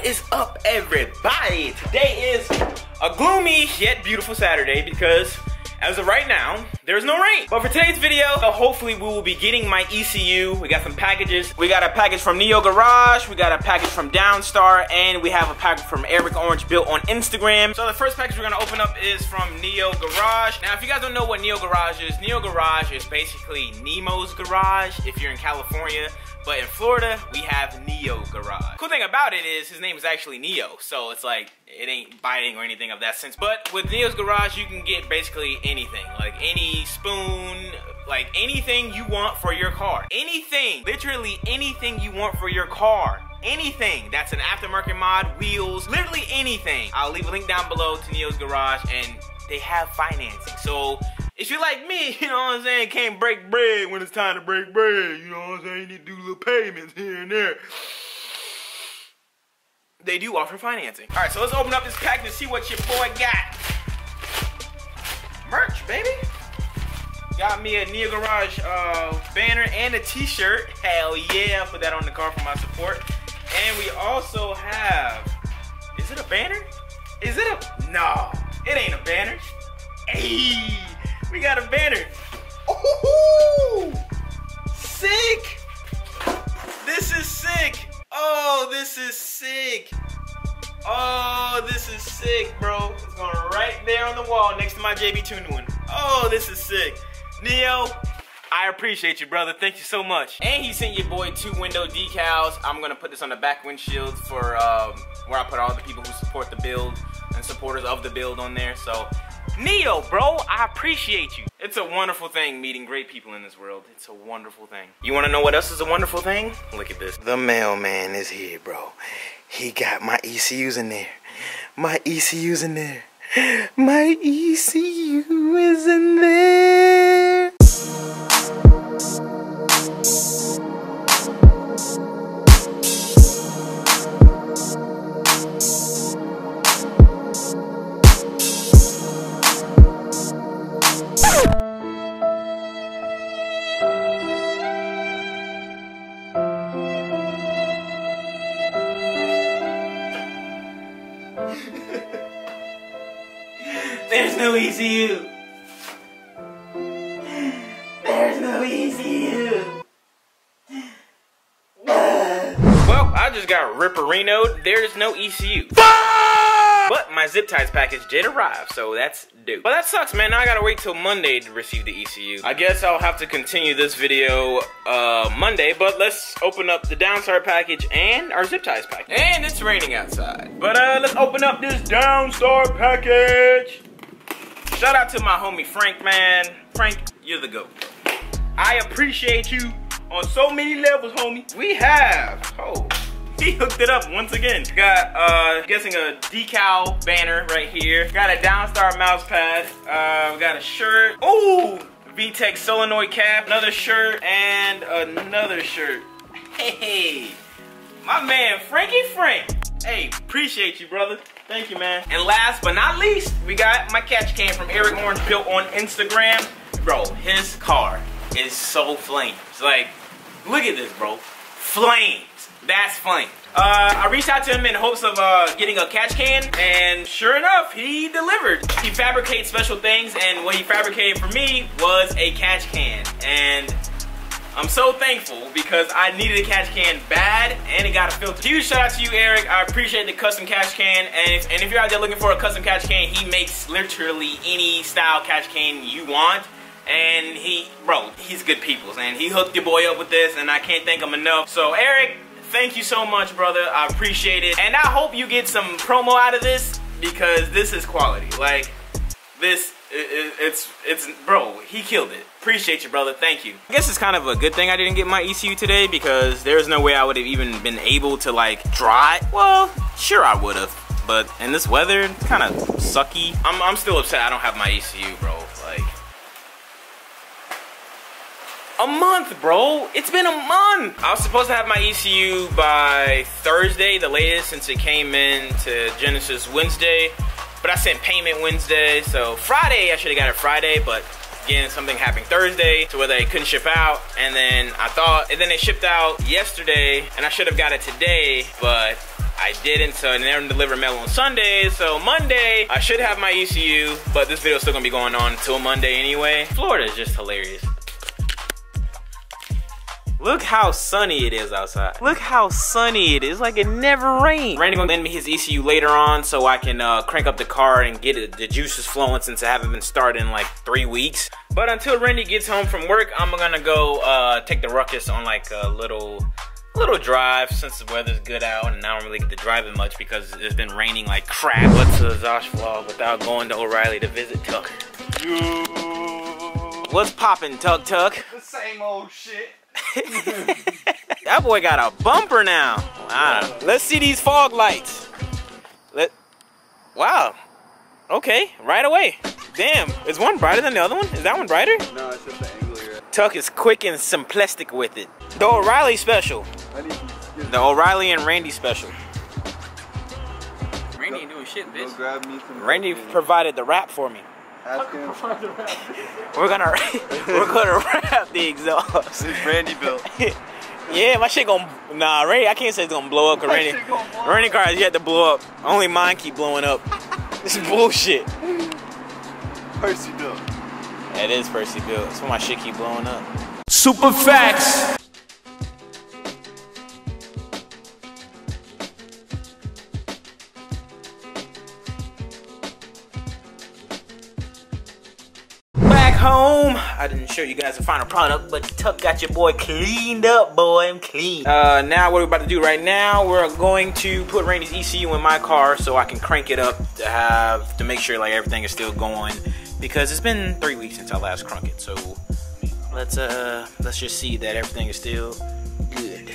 What is up, everybody? Today is a gloomy yet beautiful Saturday because as of right now, there's no rain. But for today's video, hopefully we will be getting my ECU. We got some packages. We got a package from Neo Garage, we got a package from Downstar, and we have a package from Eric Orange built on Instagram. So the first package we're gonna open up is from Neo Garage. Now, if you guys don't know what Neo Garage is basically Nemo's Garage if you're in California. But in Florida, we have Neo Garage. Cool thing about it is his name is actually Neo, so it's like, it ain't biting or anything of that sense. But with Neo's Garage, you can get basically anything. Like any spoon, like anything you want for your car. Anything, literally anything you want for your car. Anything that's an aftermarket mod, wheels, literally anything. I'll leave a link down below to Neo's Garage, and they have financing. So if you're like me, you know what I'm saying, can't break bread when it's time to break bread, you know what I'm saying, you need to do little payments here and there, they do offer financing. All right, so let's open up this package and see what your boy got. Merch, baby. Got me a Neo Garage banner and a t-shirt. Hell yeah, put that on the car for my support. And we also have, is it a banner? Is it a, no, it ain't a banner. Hey, we got a banner. Ooh, sick. This is sick. Oh, this is sick. Oh, this is sick, bro. It's going right there on the wall next to my JBtuned one. Oh, this is sick. Neo, I appreciate you, brother. Thank you so much. And he sent your boy 2 window decals. I'm gonna put this on the back windshield for where I put all the people who support the build and supporters of the build on there. So Neo, bro, I appreciate you. It's a wonderful thing meeting great people in this world. It's a wonderful thing. You wanna know what else is a wonderful thing? Look at this. The mailman is here, bro. He got my ECUs in there. My ECUs in there. My ECU is in there. There's no ECU. There's no ECU. Well, I just got ripperino'd. There's no ECU. But my zip ties package did arrive, so that's dope. But that sucks, man. Now I gotta wait till Monday to receive the ECU. I guess I'll have to continue this video Monday, but let's open up the Downstar package and our zip ties package. And it's raining outside. But let's open up this Downstar package. Shout out to my homie Frank, man. Frank, you're the GOAT. I appreciate you on so many levels, homie. We have, oh, he hooked it up once again. Got, I'm guessing a decal banner right here. Got a Downstar mouse pad. We got a shirt. Ooh, VTech solenoid cap. Another shirt and another shirt. Hey, my man Frankie Frank. Hey, appreciate you, brother. Thank you, man. And last but not least, we got my catch can from Eric Orange built on Instagram. Bro, his car is so flames. Like, look at this, bro. Flames. That's flames. I reached out to him in hopes of getting a catch can, and sure enough, he delivered. He fabricates special things, and what he fabricated for me was a catch can. And I'm so thankful because I needed a catch can bad, and it got a filter. Huge shout out to you, Eric. I appreciate the custom catch can, and if you're out there looking for a custom catch can, he makes literally any style catch can you want. And bro, he's good peoples, and he hooked your boy up with this, and I can't thank him enough. So Eric, thank you so much, brother. I appreciate it, and I hope you get some promo out of this because this is quality. Like this. It's bro, he killed it. Appreciate you, brother. Thank you. I guess it's kind of a good thing I didn't get my ECU today because there's no way I would have even been able to like draw it. Well, sure I would have, but in this weather, it's kind of sucky. I'm still upset I don't have my ECU, bro. Like a month, bro. It's been a month. I was supposed to have my ECU by Thursday, the latest, since it came in to Genesis Wednesday. But I sent payment Wednesday, so Friday, I should have got it Friday, but again, something happened Thursday to where they couldn't ship out, and then it shipped out yesterday, and I should have got it today, but I didn't, so I didn't deliver mail on Sunday. So Monday, I should have my ECU, but this video is still gonna be going on until Monday anyway. Florida is just hilarious. Look how sunny it is outside. Look how sunny it is, like it never rained. Randy gonna lend me his ECU later on so I can crank up the car and get the juices flowing since I haven't been started in like 3 weeks. But until Randy gets home from work, I'm gonna go take the ruckus on like a little drive since the weather's good out and I don't really get to drive it much because it's been raining like crap. What's a Zosh vlog without going to O'Reilly to visit Tuck? What's poppin', Tuck? The same old shit. That boy got a bumper now. Wow. Let's see these fog lights. Wow. Okay, right away. Damn, is one brighter than the other one? Is that one brighter? No, it's just the angle you're at. Tuck is quick and simplistic with it. The O'Reilly special. The O'Reilly and Randy special. Randy ain't doing shit, bitch. Go grab me some Randy provided the wrap for me. Ask him. We're gonna wrap the exhaust. This is Randy built. Yeah, my shit gonna, nah, Randy, I can't say it's gonna blow up cause Randy cars you had to blow up. Only mine keep blowing up. This is bullshit. Percy built. That is Percy built. That's why my shit keep blowing up. Super facts. Home. I didn't show you guys the final product, but Tuck got your boy cleaned up, boy. I'm clean. Now what we're about to do right now, we're going to put Randy's ECU in my car so I can crank it up to make sure like everything is still going because it's been 3 weeks since I last cranked it. So let's just see that everything is still good.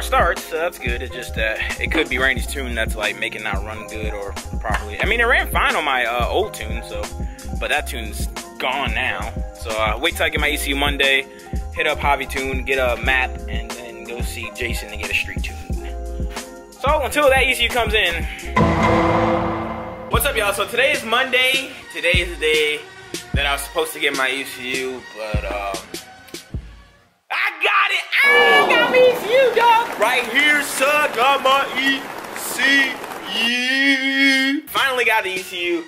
Starts, so that's good. It's just it could be Randy's tune that's like making it not run good or properly. I mean, it ran fine on my old tune, so, but that tune's gone now. So wait till I get my ECU Monday, hit up JBtuned, get a map, and then go see Jason and get a street tune. So until that ECU comes in, what's up, y'all? So today is Monday. Today is the day that I was supposed to get my ECU, but I got my ECU, dog. Right here, son. Got my ECU. Finally got the ECU.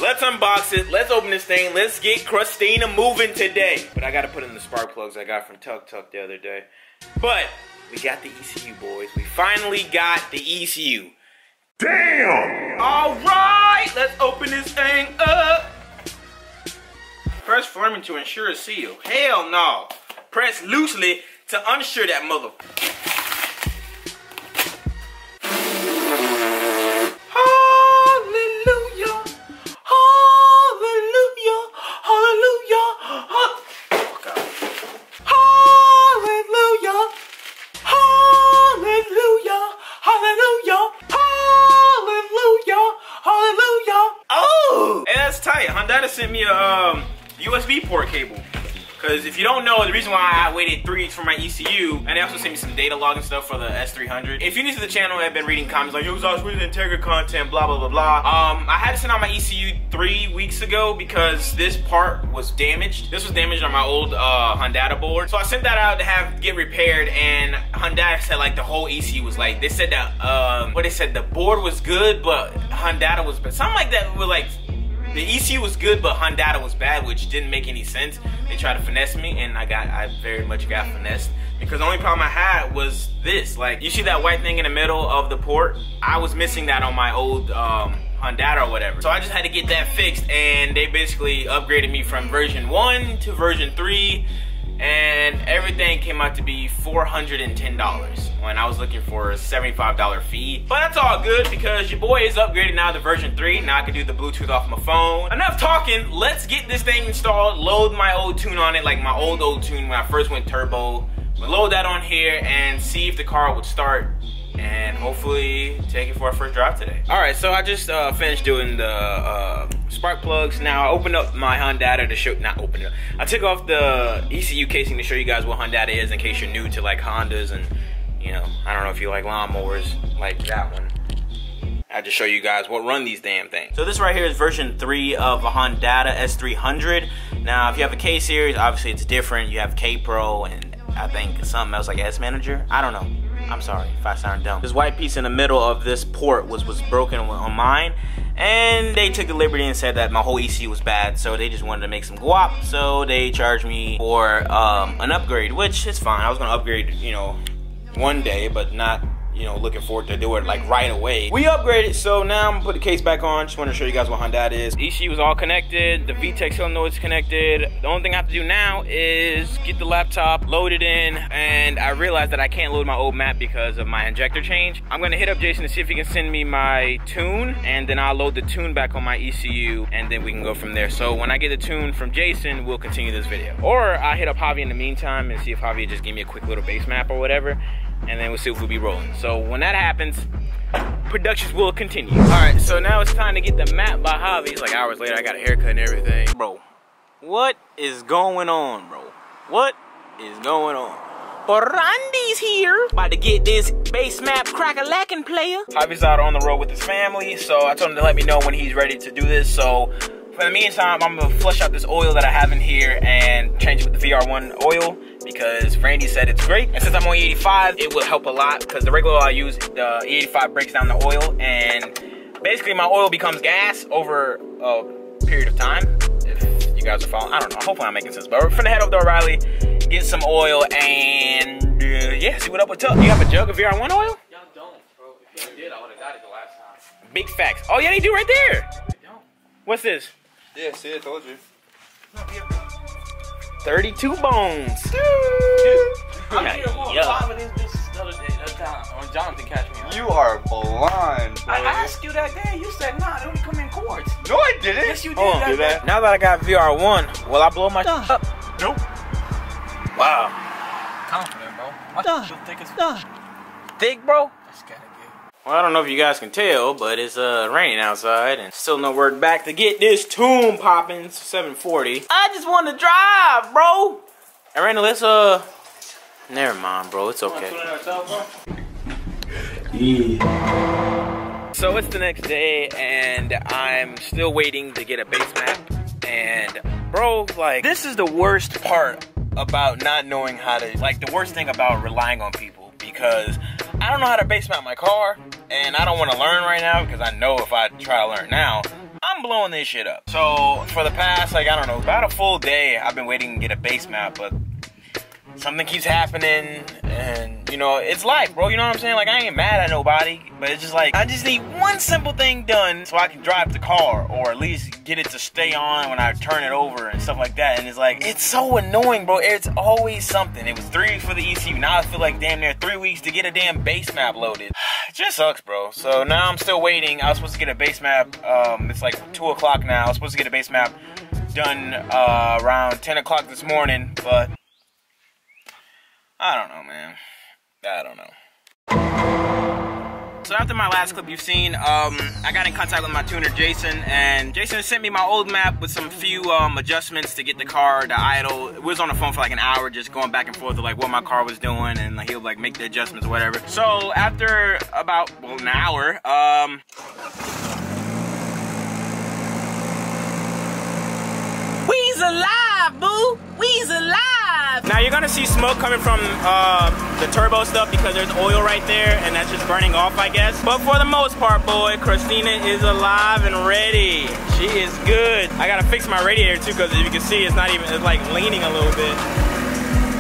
Let's unbox it. Let's open this thing. Let's get Christina moving today. But I got to put in the spark plugs I got from Tuck the other day. But we got the ECU, boys. We finally got the ECU. Damn. All right. Let's open this thing up. Press firmly to ensure a seal. Hell no. Press loosely to unsure that mother. Hallelujah, hallelujah, hallelujah, hallelujah, hallelujah, hallelujah, hallelujah, hallelujah. Oh, hey, that's tight. Honda sent me a USB port cable. Because if you don't know, the reason why I waited 3 weeks for my ECU, and they also sent me some data logging stuff for the S300. If you're new to the channel, I've been reading comments like, yo, Zosh, where's the Integra content, blah, blah, blah, blah. I had to send out my ECU 3 weeks ago because this part was damaged. This was damaged on my old Honda board. So I sent that out to get repaired, and Honda said like the whole ECU was like, they said that, what they said, the board was good, but Honda was bad. Something like that was like, the ECU was good, but Honda was bad, which didn't make any sense. They tried to finesse me, and I very much got finessed. Because the only problem I had was this. Like, you see that white thing in the middle of the port? I was missing that on my old Honda or whatever. So I just had to get that fixed, and they basically upgraded me from version 1 to version 3. And everything came out to be $410 when I was looking for a $75 fee. But that's all good because your boy is upgraded now to version 3. Now I can do the Bluetooth off my phone. Enough talking, let's get this thing installed, load my old tune on it, like my old tune when I first went turbo. We'll load that on here and see if the car would start and hopefully take it for our first drive today. All right, so I just finished doing the spark plugs. Now I opened up my Hyundai to show, not opened it up. I took off the ECU casing to show you guys what Hyundai is in case you're new to like Hondas and, you know, I don't know if you like lawnmowers like that one. I just show you guys what run these damn things. So this right here is version 3 of a Hyundai S300. Now, if you have a K series, obviously it's different. You have K Pro and I think something else like S Manager. I don't know. I'm sorry if I sound dumb. This white piece in the middle of this port was broken on mine, and they took the liberty and said that my whole ECU was bad, so they just wanted to make some guap. So they charged me for an upgrade, which is fine. I was gonna upgrade, you know, one day, but not, you know, looking forward to do it like right away. We upgraded, so now I'm gonna put the case back on. Just want to show you guys what Hyundai is. ECU was all connected. The VTEC solenoid's connected. The only thing I have to do now is get the laptop loaded in, and I realized that I can't load my old map because of my injector change. I'm gonna hit up Jason to see if he can send me my tune, and then I'll load the tune back on my ECU, and then we can go from there. So when I get the tune from Jason, we'll continue this video. Or I hit up Javi in the meantime and see if Javi just give me a quick little base map or whatever, and then we'll see if we'll be rolling. So when that happens, productions will continue. All right, so now it's time to get the map by Javi. It's like hours later, I got a haircut and everything. Bro, what is going on, bro? What is going on? Randy's here, about to get this base map crack-a-lackin' player. Javi's out on the road with his family, so I told him to let me know when he's ready to do this. So for the meantime, I'm gonna flush out this oil that I have in here and change it with the VR1 oil, because Randy said it's great. And since I'm on E85, it will help a lot, because the regular oil I use, the E85 breaks down the oil, and basically my oil becomes gas over a period of time. If you guys are following, I don't know, hopefully I'm making sense. But we're finna head over to O'Reilly, get some oil, and yeah, see what up with Tuck. You have a jug of VR1 oil? Y'all don't, bro. If you did, I would've got it the last time. Big facts. Oh yeah, they do right there. They don't. What's this? Yeah, see, I told you. 32 bones. Dude, I'm here for 5 of these bitches the other day, that time, when Jonathan catch me on. You are blind, bro. I asked you that day, you said, nah, they only come in quarts. No, I didn't. Yes, you did. Oh, that day. now that I got VR1, will I blow my up? Nope. Wow. Confident, bro. My shit thick as Thick, bro? That's kinda good. Well, I don't know if you guys can tell, but it's raining outside, and still no word back to get this tune popping. It's 7:40. I just want to drive, bro. And Randy, let's never mind, bro. It's okay. Yeah. So it's the next day, and I'm still waiting to get a base map. And bro, like, this is the worst part about not knowing how to, like, the worst thing about relying on people, because I don't know how to base map my car, and I don't want to learn right now, because I know if I try to learn now, I'm blowing this shit up. So for the past, like, I don't know, about a full day, I've been waiting to get a base map, but something keeps happening, and, you know, it's life, bro, you know what I'm saying? Like, I ain't mad at nobody, but it's just like, I just need one simple thing done so I can drive the car, or at least get it to stay on when I turn it over and stuff like that. And it's like, it's so annoying, bro. It's always something. It was 3 weeks for the ECU. Now I feel like damn near 3 weeks to get a damn base map loaded. It just sucks, bro. So now I'm still waiting. I was supposed to get a base map. It's like 2 o'clock now. I was supposed to get a base map done around 10 o'clock this morning, but I don't know, man. I don't know. So after my last clip you've seen, I got in contact with my tuner Jason, and Jason sent me my old map with some few adjustments to get the car to idle. We was on the phone for like an hour just going back and forth with like what my car was doing, and like, he'll like make the adjustments or whatever. So after about, well, an hour, we's alive, boo! We's alive! Now you're gonna see smoke coming from the turbo stuff because there's oil right there, and that's just burning off, I guess. But for the most part, boy, Christina is alive and ready. She is good. I gotta fix my radiator too, because as you can see, it's not even, it's like leaning a little bit.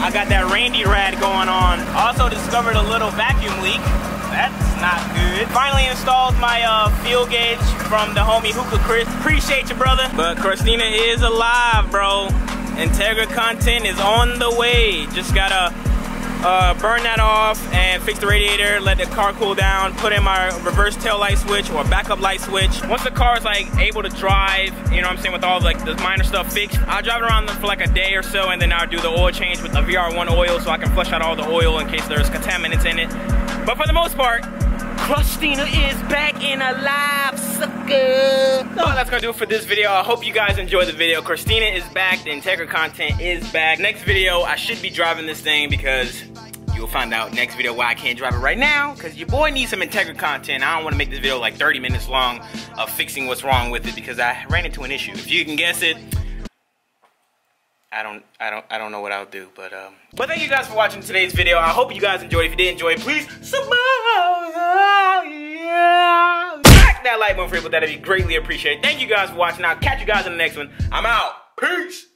I got that Randy rad going on. Also discovered a little vacuum leak. That's not good. Finally installed my fuel gauge from the homie Hookah Chris. Appreciate you, brother. But Christina is alive, bro. Integra content is on the way. Just gotta burn that off and fix the radiator, let the car cool down, put in my reverse tail light switch or backup light switch. Once the car is like able to drive, you know what I'm saying, with all like the minor stuff fixed, I'll drive it around for like a day or so, and then I'll do the oil change with the VR1 oil so I can flush out all the oil in case there's contaminants in it. But for the most part, Christina is back and alive, sucker. Well, that's gonna do it for this video. I hope you guys enjoyed the video. Christina is back. The Integra content is back. Next video, I should be driving this thing because you'll find out next video why I can't drive it right now, because your boy needs some Integra content. I don't want to make this video like 30 minutes long of fixing what's wrong with it because I ran into an issue. If you can guess it, I don't know what I'll do, but thank you guys for watching today's video. I hope you guys enjoyed. If you did enjoy, please smack that like button for people. That'd be greatly appreciated. Thank you guys for watching. I'll catch you guys in the next one. I'm out. Peace.